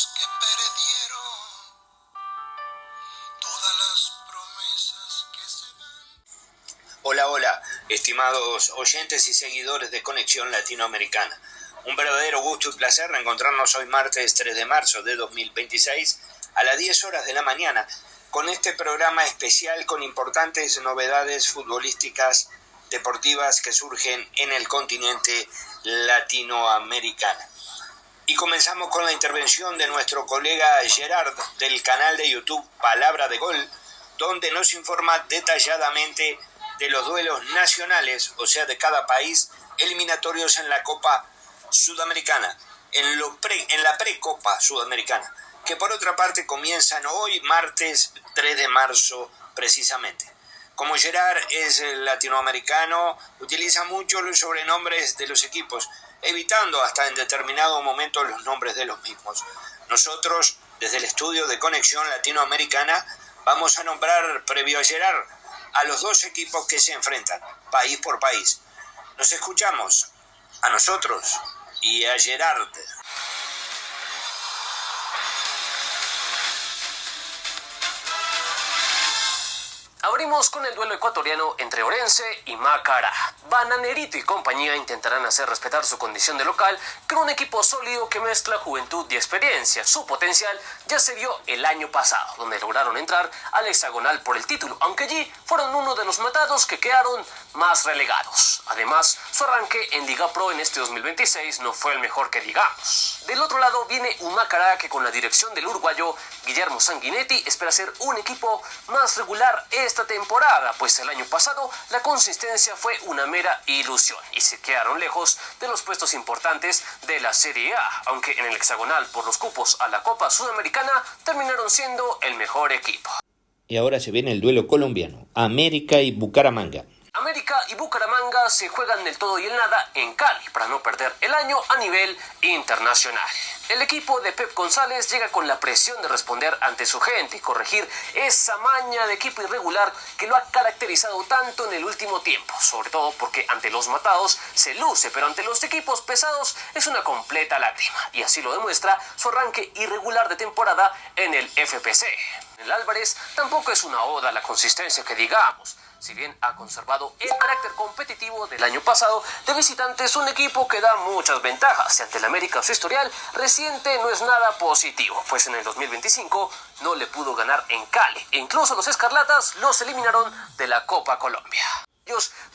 los que perdieron todas las promesas que se van. Hola, estimados oyentes y seguidores de Conexión Latinoamericana. Un verdadero gusto y placer reencontrarnos hoy martes 3 de marzo de 2026 a las 10 horas de la mañana con este programa especial con importantes novedades futbolísticas deportivas que surgen en el continente latinoamericano. Y comenzamos con la intervención de nuestro colega Gerard del canal de YouTube Palabra de Gol, donde nos informa detalladamente de los duelos nacionales, o sea, de cada país, eliminatorios en la Copa Sudamericana, en la Precopa Sudamericana, que por otra parte comienzan hoy, martes 3 de marzo precisamente. Como Gerard es latinoamericano, utiliza mucho los sobrenombres de los equipos, evitando hasta en determinado momento los nombres de los mismos. Nosotros, desde el estudio de Conexión Latinoamericana, vamos a nombrar, previo a Gerard, a los dos equipos que se enfrentan, país por país. Nos escuchamos, a nosotros y a Gerard. Abrimos con el duelo ecuatoriano entre Orense y Macará. Bananerito y compañía intentarán hacer respetar su condición de local con un equipo sólido que mezcla juventud y experiencia. Su potencial ya se vio el año pasado, donde lograron entrar al hexagonal por el título, aunque allí fueron uno de los matados que quedaron más relegados. Además, su arranque en Liga Pro en este 2026 no fue el mejor que digamos. Del otro lado viene un Macará que con la dirección del uruguayo Guillermo Sanguinetti espera ser un equipo más regular esta temporada, pues el año pasado la consistencia fue una mera ilusión y se quedaron lejos de los puestos importantes de la Serie A, aunque en el hexagonal por los cupos a la Copa Sudamericana terminaron siendo el mejor equipo. Y ahora se viene el duelo colombiano, América y Bucaramanga. América y Bucaramanga se juegan del todo y el nada en Cali para no perder el año a nivel internacional. El equipo de Pep González llega con la presión de responder ante su gente y corregir esa maña de equipo irregular que lo ha caracterizado tanto en el último tiempo, sobre todo porque ante los matados se luce, pero ante los equipos pesados es una completa lágrima, y así lo demuestra su arranque irregular de temporada en el FPC. El Álvarez tampoco es una oda a la consistencia que digamos. Si bien ha conservado el carácter competitivo del año pasado, de visitante es un equipo que da muchas ventajas y ante el América su historial reciente no es nada positivo, pues en el 2025 no le pudo ganar en Cali e incluso los Escarlatas los eliminaron de la Copa Colombia.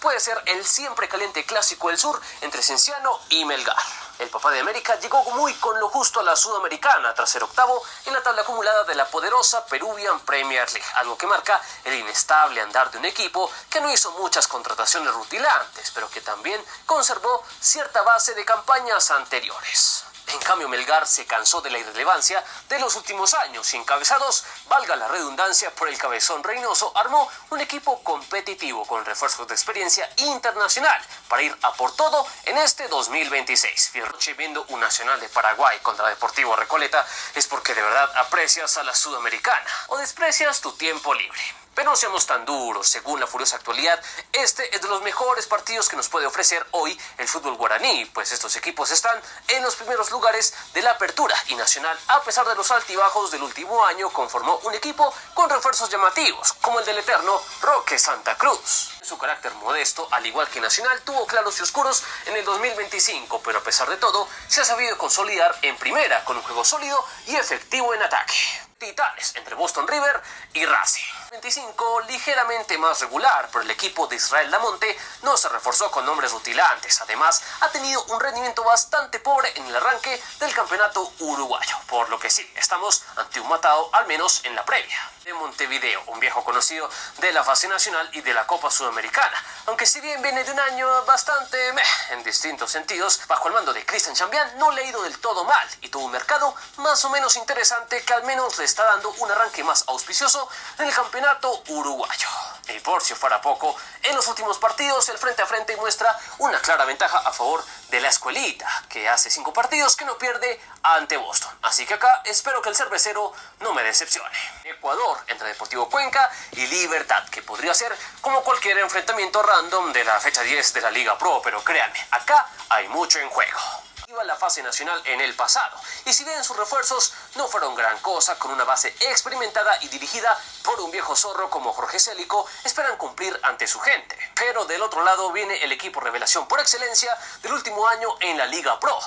Puede ser el siempre caliente clásico del sur entre Cienciano y Melgar. El papá de América llegó muy con lo justo a la Sudamericana tras ser octavo en la tabla acumulada de la poderosa Peruvian Premier League, algo que marca el inestable andar de un equipo que no hizo muchas contrataciones rutilantes, pero que también conservó cierta base de campañas anteriores. En cambio, Melgar se cansó de la irrelevancia de los últimos años y encabezados, valga la redundancia, por el cabezón Reynoso, armó un equipo competitivo con refuerzos de experiencia internacional para ir a por todo en este 2026. Fierroche viendo un Nacional de Paraguay contra Deportivo Recoleta es porque de verdad aprecias a la Sudamericana o desprecias tu tiempo libre. Pero no seamos tan duros, según la furiosa actualidad, este es de los mejores partidos que nos puede ofrecer hoy el fútbol guaraní, pues estos equipos están en los primeros lugares de la apertura y Nacional, a pesar de los altibajos del último año, conformó un equipo con refuerzos llamativos, como el del eterno Roque Santa Cruz. Su carácter modesto, al igual que Nacional, tuvo claros y oscuros en el 2025, pero a pesar de todo, se ha sabido consolidar en primera con un juego sólido y efectivo en ataque. Titanes entre Boston River y Racing. 25 ligeramente más regular, pero el equipo de Israel Damonte no se reforzó con nombres rutilantes. Además, ha tenido un rendimiento bastante pobre en el arranque del campeonato uruguayo, por lo que sí, estamos ante un matado, al menos en la previa. De Montevideo, un viejo conocido de la fase nacional y de la Copa Sudamericana, aunque si bien viene de un año bastante en distintos sentidos, bajo el mando de Cristian Chambián no le ha ido del todo mal y tuvo un mercado más o menos interesante que al menos le está dando un arranque más auspicioso en el campeonato uruguayo. Y por si fuera poco, en los últimos partidos el frente a frente muestra una clara ventaja a favor de la escuelita, que hace 5 partidos que no pierde ante Boston. Así que acá espero que el cervecero no me decepcione. Ecuador entre Deportivo Cuenca y Libertad, que podría ser como cualquier enfrentamiento random de la fecha 10 de la Liga Pro, pero créanme, acá hay mucho en juego. la fase nacional en el pasado, y si bien sus refuerzos no fueron gran cosa, con una base experimentada y dirigida por un viejo zorro como Jorge Célico, esperan cumplir ante su gente. Pero del otro lado viene el equipo revelación por excelencia del último año en la Liga Pro,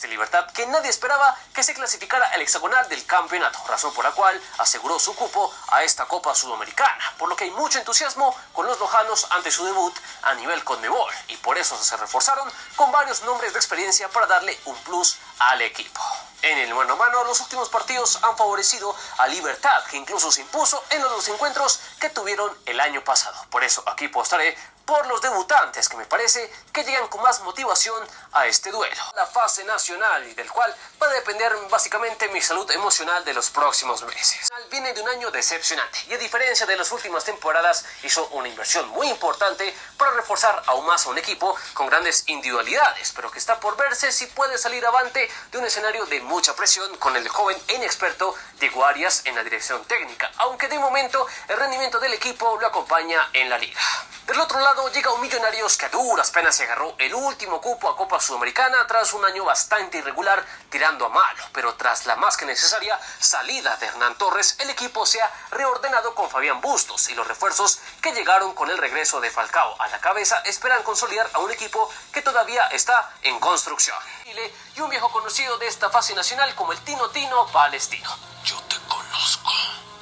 Libertad, que nadie esperaba que se clasificara al hexagonal del campeonato, razón por la cual aseguró su cupo a esta Copa Sudamericana, por lo que hay mucho entusiasmo con los lojanos ante su debut a nivel Conmebol, y por eso se reforzaron con varios nombres de experiencia para darle un plus al equipo. En el mano a mano, los últimos partidos han favorecido a Libertad, que incluso se impuso en los dos encuentros que tuvieron el año pasado. Por eso aquí apostaré por los debutantes, que me parece que llegan con más motivación a este duelo. La fase nacional, y del cual va a depender básicamente mi salud emocional de los próximos meses. Viene de un año decepcionante, y a diferencia de las últimas temporadas, hizo una inversión muy importante para reforzar aún más a un equipo con grandes individualidades, pero que está por verse si puede salir avante de un escenario de mucha presión con el joven e inexperto Diego Arias en la dirección técnica, aunque de momento el rendimiento del equipo lo acompaña en la liga. Del otro lado llega un Millonarios que a duras penas se agarró el último cupo a Copa Sudamericana tras un año bastante irregular tirando a malo, pero tras la más que necesaria salida de Hernán Torres, el equipo se ha reordenado con Fabián Bustos, y los refuerzos que llegaron con el regreso de Falcao a la cabeza esperan consolidar a un equipo que todavía está en construcción. Y un viejo conocido de esta fase nacional como el Tino Palestino. Yo te conozco.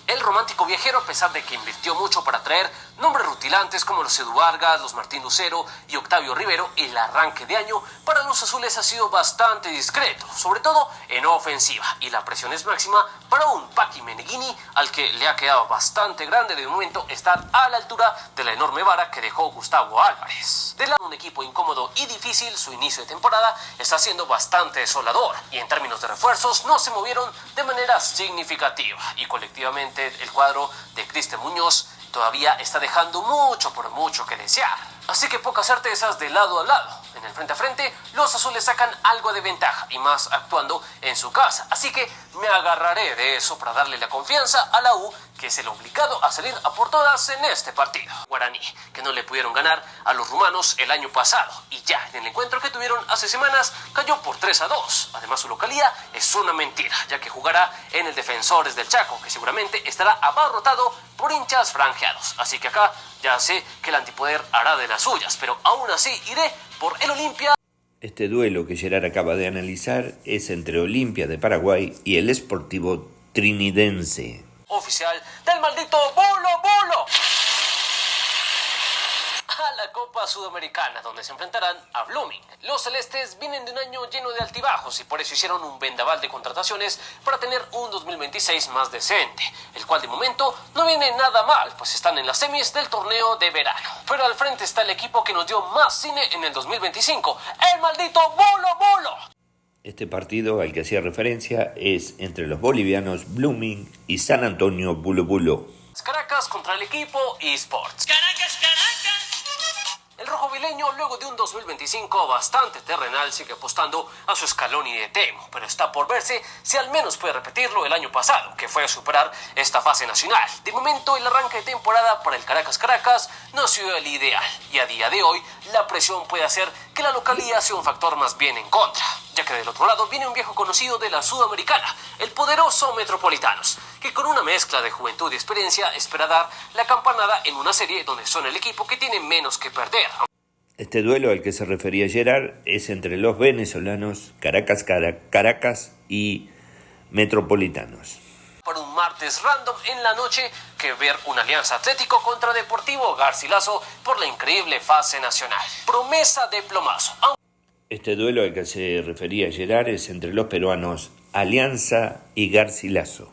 El romántico viajero, a pesar de que invirtió mucho para traer nombres rutilantes como los Edu Vargas, los Martín Lucero y Octavio Rivero, el arranque de año para los azules ha sido bastante discreto, sobre todo en ofensiva, y la presión es máxima para un Paqui Meneghini al que le ha quedado bastante grande de momento estar a la altura de la enorme vara que dejó Gustavo Álvarez. De lado un equipo incómodo y difícil, su inicio de temporada está siendo bastante desolador, y en términos de refuerzos no se movieron de manera significativa, y colectivamente el cuadro de Cristian Muñoz todavía está dejando mucho por mucho que desear. Así que pocas certezas de lado a lado. En el frente a frente, los azules sacan algo de ventaja, y más actuando en su casa. Así que me agarraré de eso para darle la confianza a la U, que es el obligado a salir a por todas en este partido. Guaraní, que no le pudieron ganar a los rumanos el año pasado, y ya en el encuentro que tuvieron hace semanas cayó por 3-2. Además, su localía es una mentira, ya que jugará en el Defensores del Chaco, que seguramente estará abarrotado por hinchas franjeados. Así que acá ya sé que el antipoder hará de las suyas, pero aún así iré por el Olimpia. Este duelo que Gerard acaba de analizar es entre Olimpia de Paraguay y el Sportivo Trinidense. Oficial del maldito Bolo a la Copa Sudamericana, donde se enfrentarán a Blooming. Los celestes vienen de un año lleno de altibajos, y por eso hicieron un vendaval de contrataciones para tener un 2026 más decente, el cual de momento no viene nada mal, pues están en las semis del torneo de verano. Pero al frente está el equipo que nos dio más cine en el 2025, el maldito Bolo. Este partido al que hacía referencia es entre los bolivianos Blooming y San Antonio Bulo. Caracas contra el equipo eSports. Caracas. El rojo vileño, luego de un 2025 bastante terrenal, sigue apostando a su Scaloni de Temo, pero está por verse si al menos puede repetirlo el año pasado, que fue a superar esta fase nacional. De momento, el arranque de temporada para el Caracas no ha sido el ideal, y a día de hoy la presión puede hacer que la localía sea un factor más bien en contra, ya que del otro lado viene un viejo conocido de la Sudamericana, el poderoso Metropolitanos, que con una mezcla de juventud y experiencia espera dar la campanada en una serie donde son el equipo que tiene menos que perder. Este duelo al que se refería Gerard es entre los venezolanos Caracas y Metropolitanos. Para un martes random en la noche, que ver un Alianza Atlético contra Deportivo Garcilaso por la increíble fase nacional. Promesa de plomazo. Este duelo al que se refería Gerard es entre los peruanos Alianza y Garcilaso.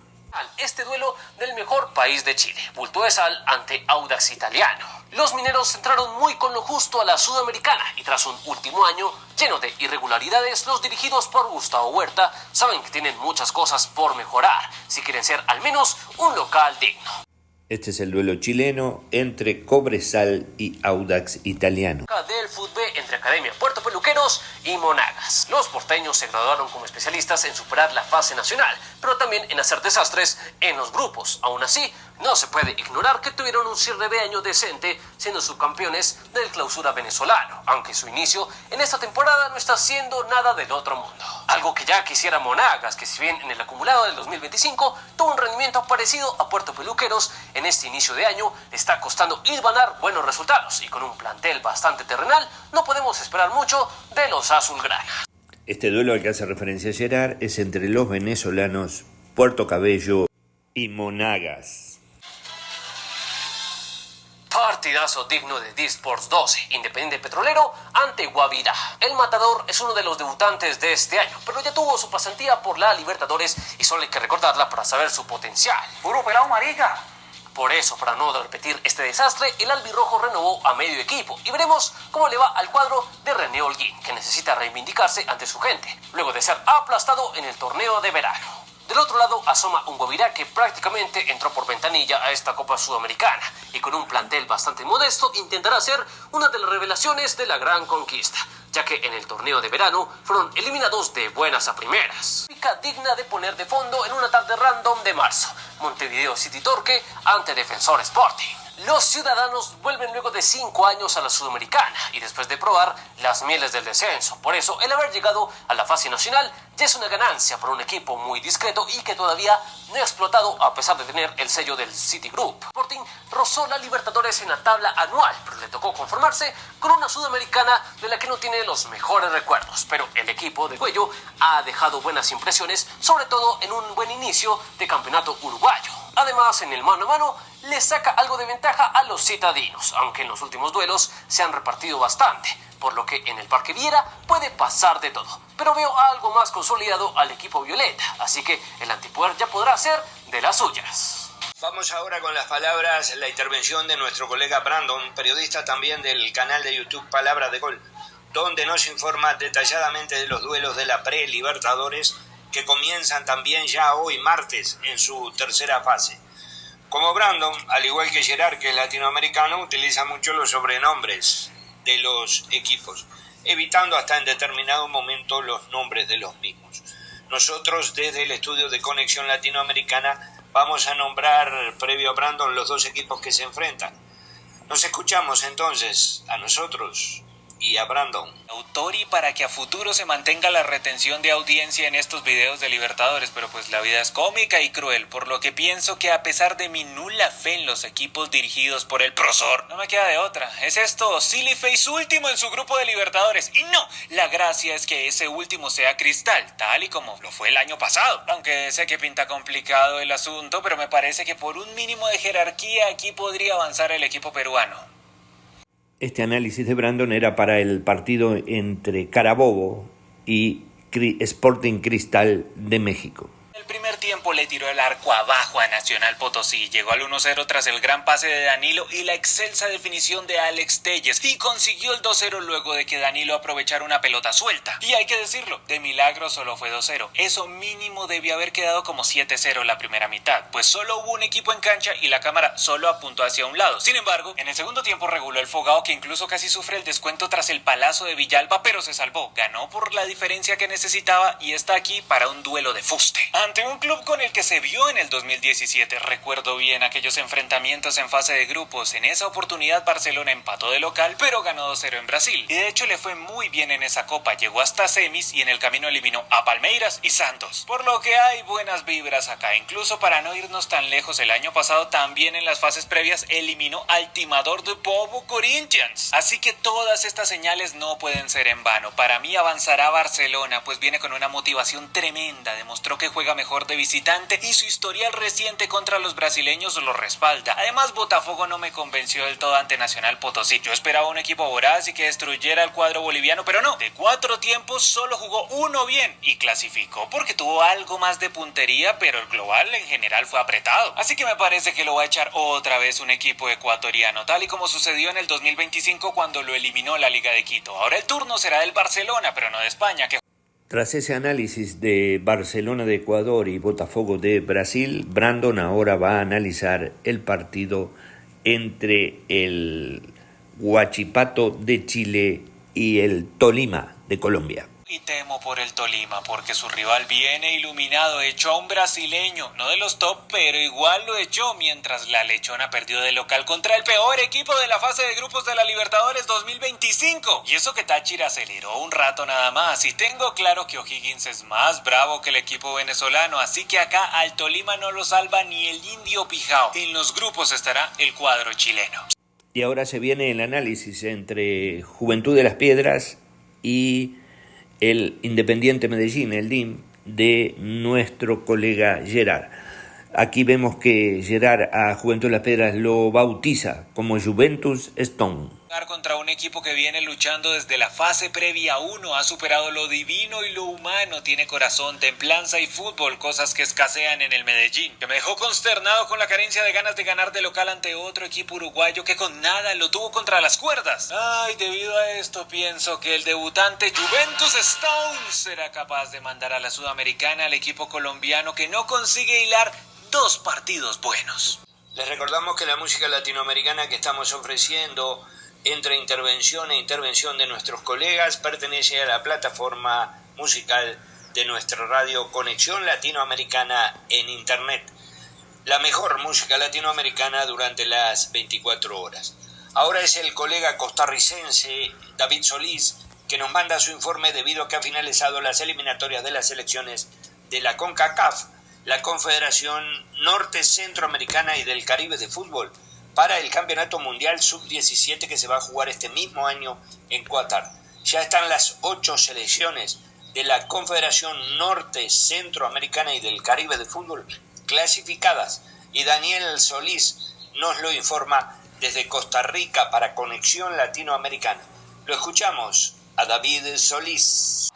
Este duelo del mejor país de Chile, Bulto de Sal ante Audax Italiano. Los mineros entraron muy con lo justo a la Sudamericana, y tras un último año lleno de irregularidades, los dirigidos por Gustavo Huerta saben que tienen muchas cosas por mejorar si quieren ser al menos un local digno. Este es el duelo chileno entre Cobresal y Audax Italiano. Del fútbol entre Academia Puerto Peluqueros y Monagas. Los porteños se graduaron como especialistas en superar la fase nacional, pero también en hacer desastres en los grupos. Aún así, no se puede ignorar que tuvieron un cierre de año decente siendo subcampeones del Clausura venezolano, aunque su inicio en esta temporada no está siendo nada del otro mundo. Algo que ya quisiera Monagas, que si bien en el acumulado del 2025 tuvo un rendimiento parecido a Puerto Peluqueros, en este inicio de año le está costando hilvanar buenos resultados y con un plantel bastante terrenal no podemos esperar mucho de los azulgranas. Este duelo al que hace referencia Gerard es entre los venezolanos Puerto Cabello y Monagas. Partidazo digno de D-Sports 12, Independiente Petrolero ante Guavirá. El Matador es uno de los debutantes de este año, pero ya tuvo su pasantía por la Libertadores y solo hay que recordarla para saber su potencial. Puro pelado marica. Por eso, para no repetir este desastre, el albirrojo renovó a medio equipo y veremos cómo le va al cuadro de René Holguín, que necesita reivindicarse ante su gente, luego de ser aplastado en el torneo de verano. Del otro lado asoma un Guavirá que prácticamente entró por ventanilla a esta Copa Sudamericana y con un plantel bastante modesto intentará ser una de las revelaciones de la gran conquista, ya que en el torneo de verano fueron eliminados de buenas a primeras. Pica digna de poner de fondo en una tarde random de marzo, Montevideo City Torque ante Defensor Sporting. Los ciudadanos vuelven luego de 5 años a la Sudamericana y después de probar las mieles del descenso. Por eso, el haber llegado a la fase nacional ya es una ganancia para un equipo muy discreto y que todavía no ha explotado a pesar de tener el sello del Citigroup. Sporting rozó la Libertadores en la tabla anual, pero le tocó conformarse con una Sudamericana de la que no tiene los mejores recuerdos. Pero el equipo de Cuello ha dejado buenas impresiones, sobre todo en un buen inicio de campeonato uruguayo. Además, en el mano a mano, le saca algo de ventaja a los citadinos, aunque en los últimos duelos se han repartido bastante, por lo que en el Parque Viera puede pasar de todo. Pero veo algo más consolidado al equipo violeta, así que el antipoder ya podrá hacer de las suyas. Vamos ahora con las palabras, la intervención de nuestro colega Brandon, periodista también del canal de YouTube Palabra de Gol, donde nos informa detalladamente de los duelos de la pre-Libertadores que comienzan también ya hoy martes en su tercera fase. Como Brandon, al igual que Gerard, que es latinoamericano, utiliza mucho los sobrenombres de los equipos, evitando hasta en determinado momento los nombres de los mismos. Nosotros, desde el estudio de Conexión Latinoamericana, vamos a nombrar, previo a Brandon, los dos equipos que se enfrentan. Nos escuchamos entonces a nosotros y a Brandon. Autori para que a futuro se mantenga la retención de audiencia en estos videos de Libertadores, pero pues la vida es cómica y cruel, por lo que pienso que a pesar de mi nula fe en los equipos dirigidos por el profesor, no me queda de otra. Es esto, Silly Face último en su grupo de Libertadores, y no, la gracia es que ese último sea Cristal, tal y como lo fue el año pasado, aunque sé que pinta complicado el asunto, pero me parece que por un mínimo de jerarquía aquí podría avanzar el equipo peruano. Este análisis de Brandon era para el partido entre Carabobo y Sporting Cristal de México. El primer tiempo le tiró el arco abajo a Nacional Potosí, llegó al 1-0 tras el gran pase de Danilo y la excelsa definición de Alex Telles y consiguió el 2-0 luego de que Danilo aprovechara una pelota suelta. Y hay que decirlo, de milagro solo fue 2-0, eso mínimo debió haber quedado como 7-0 la primera mitad, pues solo hubo un equipo en cancha y la cámara solo apuntó hacia un lado. Sin embargo, en el segundo tiempo reguló el Fogao, que incluso casi sufre el descuento tras el palazo de Villalba, pero se salvó, ganó por la diferencia que necesitaba y está aquí para un duelo de fuste. Ante un club con el que se vio en el 2017, recuerdo bien aquellos enfrentamientos en fase de grupos. En esa oportunidad Barcelona empató de local, pero ganó 2-0 en Brasil. Y de hecho le fue muy bien en esa copa, llegó hasta semis y en el camino eliminó a Palmeiras y Santos. Por lo que hay buenas vibras acá, incluso para no irnos tan lejos, el año pasado también en las fases previas eliminó al timador de Bobo Corinthians. Así que todas estas señales no pueden ser en vano. Para mí avanzará Barcelona, pues viene con una motivación tremenda, demostró que juega mejor de visitante y su historial reciente contra los brasileños lo respalda. Además, Botafogo no me convenció del todo ante Nacional Potosí. Yo esperaba un equipo voraz y que destruyera el cuadro boliviano, pero no. De 4 tiempos solo jugó uno bien y clasificó porque tuvo algo más de puntería, pero el global en general fue apretado. Así que me parece que lo va a echar otra vez un equipo ecuatoriano, tal y como sucedió en el 2025 cuando lo eliminó la Liga de Quito. Ahora el turno será del Barcelona, pero no de España, que Tras ese análisis de Barcelona de Ecuador y Botafogo de Brasil, Brandon ahora va a analizar el partido entre el Huachipato de Chile y el Tolima de Colombia. Y temo por el Tolima, porque su rival viene iluminado, echó a un brasileño, no de los top, pero igual lo echó, mientras la Lechona perdió de local contra el peor equipo de la fase de grupos de la Libertadores 2025. Y eso que Táchira aceleró un rato nada más, y tengo claro que O'Higgins es más bravo que el equipo venezolano, así que acá al Tolima no lo salva ni el Indio Pijao. En los grupos estará el cuadro chileno. Y ahora se viene el análisis entre Juventud de las Piedras y el Independiente Medellín, el DIM, de nuestro colega Gerard. Aquí vemos que Gerard a Juventud de las Piedras lo bautiza como Juventus Stone. Contra un equipo que viene luchando desde la fase previa 1, ha superado lo divino y lo humano, tiene corazón, templanza y fútbol, cosas que escasean en el Medellín, que me dejó consternado con la carencia de ganas de ganar de local ante otro equipo uruguayo que con nada lo tuvo contra las cuerdas. Ay, debido a esto pienso que el debutante Juventus Stone será capaz de mandar a la Sudamericana al equipo colombiano que no consigue hilar 2 partidos buenos. Les recordamos que la música latinoamericana que estamos ofreciendo entre intervención e intervención de nuestros colegas pertenece a la plataforma musical de nuestra radio Conexión Latinoamericana en Internet. La mejor música latinoamericana durante las 24 horas. Ahora es el colega costarricense David Solís que nos manda su informe debido a que han finalizado las eliminatorias de las selecciones de la CONCACAF, la Confederación Norte Centroamericana y del Caribe de Fútbol, para el Campeonato Mundial Sub-17 que se va a jugar este mismo año en Qatar. Ya están las 8 selecciones de la Confederación Norte Centroamericana y del Caribe de Fútbol clasificadas, y Daniel Solís nos lo informa desde Costa Rica para Conexión Latinoamericana. Lo escuchamos a David Solís.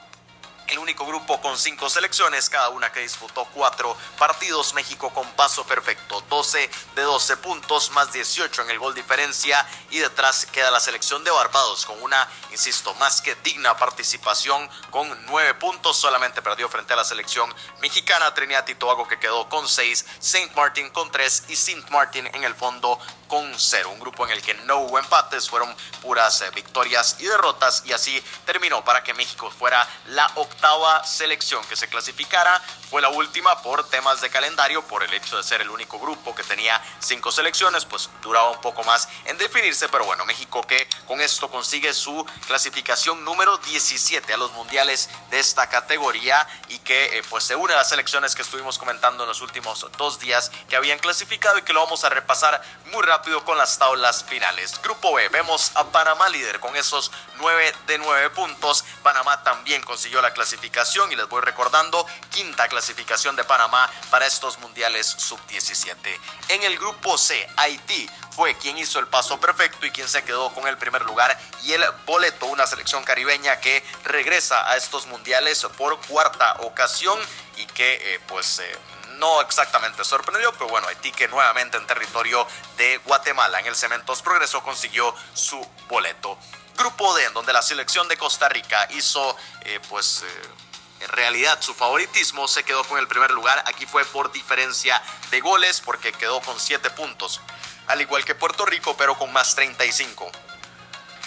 El único grupo con 5 selecciones, cada una que disputó 4 partidos. México con paso perfecto, 12 de 12 puntos, más 18 en el gol diferencia, y detrás queda la selección de Barbados con una, insisto, más que digna participación con 9 puntos, solamente perdió frente a la selección mexicana. Trinidad y Tobago que quedó con 6, Saint Martin con 3 y Saint Martin en el fondo con 0, un grupo en el que no hubo empates, fueron puras victorias y derrotas, y así terminó para que México fuera la octava selección que se clasificara. Fue la última por temas de calendario, por el hecho de ser el único grupo que tenía 5 selecciones, pues duraba un poco más en definirse, pero bueno, México que con esto consigue su clasificación número 17 a los mundiales de esta categoría, y que pues se une a las selecciones que estuvimos comentando en los últimos 2 días que habían clasificado, y que lo vamos a repasar muy rápido con las tablas finales. Grupo B, vemos a Panamá líder con esos 9 de 9 puntos. Panamá también consiguió la clasificación, y les voy recordando, 5ª clasificación de Panamá para estos mundiales sub-17. En el grupo C, Haití fue quien hizo el paso perfecto y quien se quedó con el primer lugar y el boleto, una selección caribeña que regresa a estos mundiales por 4ª ocasión, y que no exactamente sorprendió, pero bueno, Haití, que nuevamente en territorio de Guatemala en el Cementos Progreso consiguió su boleto. Grupo D, en donde la selección de Costa Rica hizo en realidad su favoritismo, se quedó con el primer lugar. Aquí fue por diferencia de goles, porque quedó con 7 puntos, al igual que Puerto Rico, pero con más 35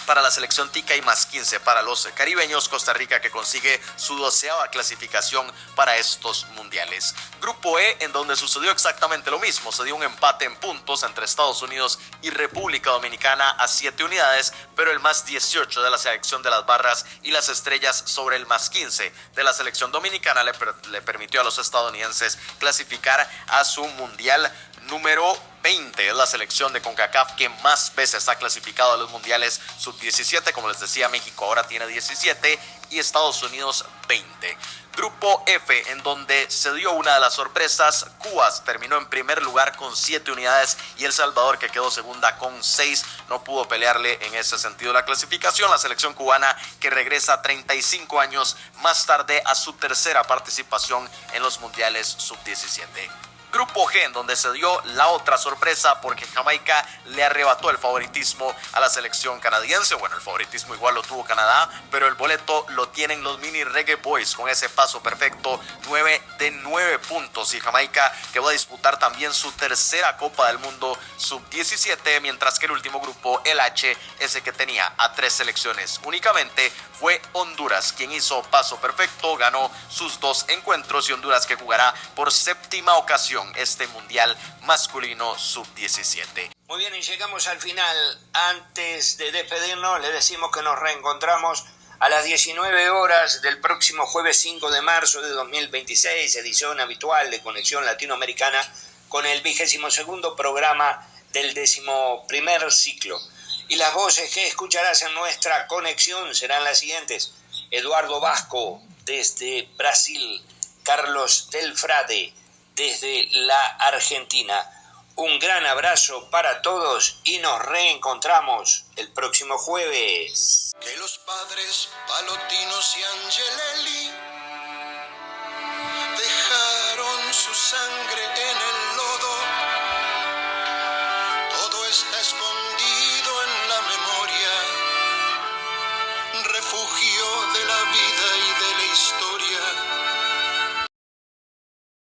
para la selección tica y más 15 para los caribeños. Costa Rica que consigue su 12ª clasificación para estos mundiales. Grupo E, en donde sucedió exactamente lo mismo, se dio un empate en puntos entre Estados Unidos y República Dominicana a 7 unidades, pero el más 18 de la selección de las barras y las estrellas sobre el más 15 de la selección dominicana le permitió a los estadounidenses clasificar a su mundial número 20. Es la selección de CONCACAF que más veces ha clasificado a los mundiales sub-17. Como les decía, México ahora tiene 17 y Estados Unidos 20. Grupo F, en donde se dio una de las sorpresas. Cuba terminó en primer lugar con 7 unidades y El Salvador, que quedó segunda con 6, no pudo pelearle en ese sentido la clasificación. La selección cubana que regresa 35 años más tarde a su 3ª participación en los mundiales sub-17. Grupo G, en donde se dio la otra sorpresa porque Jamaica le arrebató el favoritismo a la selección canadiense. Bueno, el favoritismo igual lo tuvo Canadá, pero el boleto lo tienen los mini Reggae Boys con ese paso perfecto, 9 de 9 puntos, y Jamaica que va a disputar también su tercera Copa del Mundo sub-17, mientras que el último grupo, el H, ese que tenía a 3 selecciones únicamente, fue Honduras, quien hizo paso perfecto, ganó sus 2 encuentros, y Honduras que jugará por 7ª ocasión este Mundial masculino sub-17. Muy bien, y llegamos al final. Antes de despedirnos, le decimos que nos reencontramos a las 19 horas del próximo jueves 5 de marzo de 2026, edición habitual de Conexión Latinoamericana, con el 22º programa del 11º ciclo. Y las voces que escucharás en nuestra conexión serán las siguientes: Eduardo Vasco desde Brasil, Carlos Del Frade desde la Argentina. Un gran abrazo para todos y nos reencontramos el próximo jueves. Que los padres Palotinos y Angelelli